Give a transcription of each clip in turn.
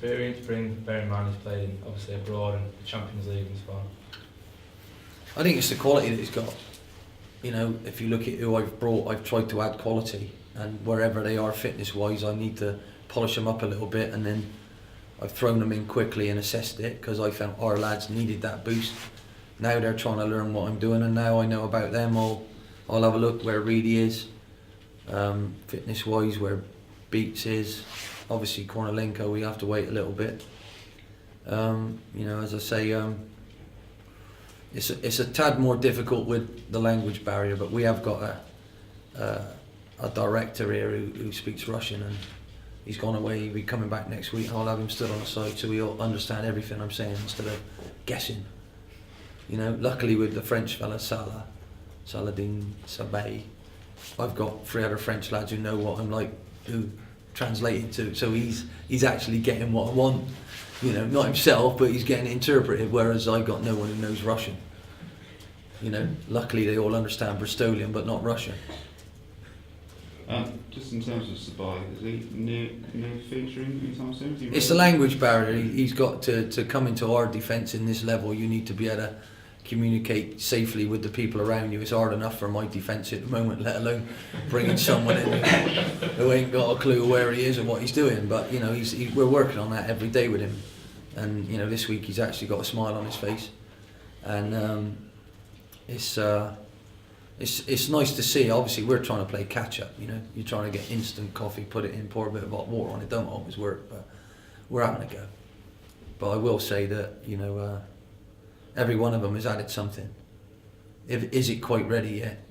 experience brings, bearing in mind he's played obviously abroad and the Champions League and so on? I think it's the quality that he's got. You know, if you look at who I've brought, I've tried to add quality, and wherever they are fitness-wise, I need to polish them up a little bit, and then I've thrown them in quickly and assessed it because I felt our lads needed that boost. Now they're trying to learn what I'm doing, and now I know about them. I'll have a look where Reedy is, fitness-wise, where Beats is. Obviously, Kornilenko, we have to wait a little bit. You know, as I say, it's a tad more difficult with the language barrier, but we have got a director here who speaks Russian, and he's gone away. He'll be coming back next week. I'll have him stood on the side so he'll understand everything I'm saying instead of guessing. You know, luckily with the French fella Saladin Sabay, I've got 3 other French lads who know what I'm like, who translate it to. So he's actually getting what I want. You know, not himself, but he's getting it interpreted. Whereas I got no one who knows Russian. You know, luckily they all understand Bristolian, but not Russian. Just in terms of Sabay, is he near featuring anytime soon? It's the language barrier. He's got to come into our defence in this level. You need to be able to communicate safely with the people around you. It's hard enough for my defence at the moment, let alone bringing someone in who ain't got a clue where he is and what he's doing. But you know, we're working on that every day with him. And you know, this week he's actually got a smile on his face, and it's nice to see. Obviously, we're trying to play catch up. You know, you're trying to get instant coffee, put it in, pour a bit of hot water on it. Don't always work, but we're having a go. But I will say that, you know, every one of them has added something. Is it quite ready yet?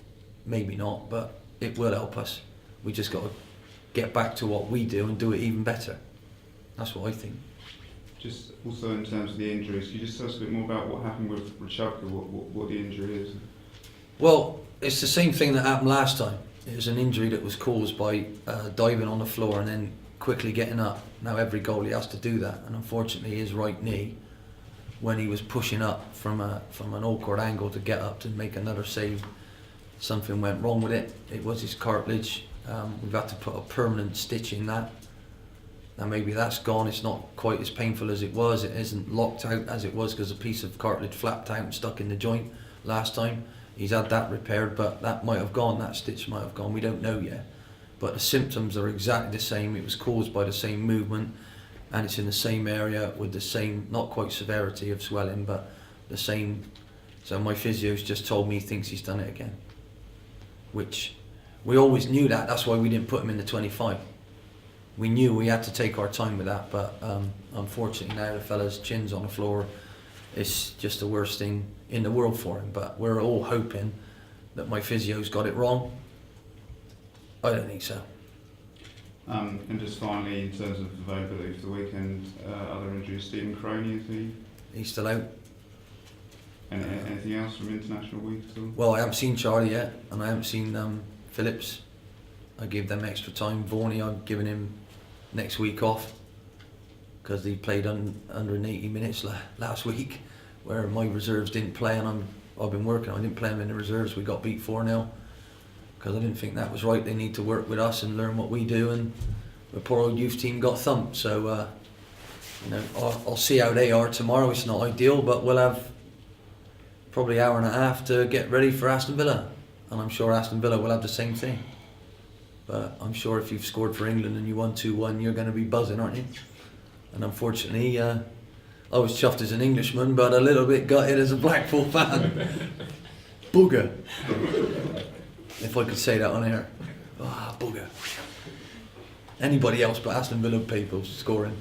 Maybe not, but it will help us. We just got to get back to what we do and do it even better. That's what I think. Just also in terms of the injuries, can you just tell us a bit more about what happened with Richabka, what the injury is? Well, it's the same thing that happened last time. It was an injury that was caused by diving on the floor and then quickly getting up. Now every goalie has to do that, and unfortunately his right knee, when he was pushing up from an awkward angle to get up to make another save, something went wrong with it. It was his cartilage. We've had to put a permanent stitch in that. Now maybe that's gone. It's not quite as painful as it was. It isn't locked out as it was because a piece of cartilage flapped out and stuck in the joint last time. He's had that repaired, but that might have gone, that stitch might have gone, we don't know yet. But the symptoms are exactly the same. It was caused by the same movement, and it's in the same area with the same, not quite severity of swelling, but the same. So my physio's just told me he thinks he's done it again, which we always knew that. That's why we didn't put him in the 25. We knew we had to take our time with that, but unfortunately now the fella's chin's on the floor. It's just the worst thing in the world for him, but we're all hoping that my physio's got it wrong. I don't think so. And just finally, in terms of availability for the weekend, other injuries, Stephen Croney, is he? He's still out. And anything else from international week at all? Well, I haven't seen Charlie yet, and I haven't seen Phillips. I gave them extra time. Vaughan, I'm giving him next week off because he played 180 minutes last week, where my reserves didn't play, and I've been working. I didn't play him in the reserves. We got beat 4-0 because I didn't think that was right. They need to work with us and learn what we do, and the poor old youth team got thumped. So you know, I'll see how they are tomorrow. It's not ideal, but we'll have probably an hour and a half to get ready for Aston Villa, and I'm sure Aston Villa will have the same thing. But I'm sure if you've scored for England and you won 2-1, you're going to be buzzing, aren't you? And unfortunately, I was chuffed as an Englishman, but a little bit gutted as a Blackpool fan. Booger. If I could say that on air. Booger. Anybody else but Aston Villa people scoring.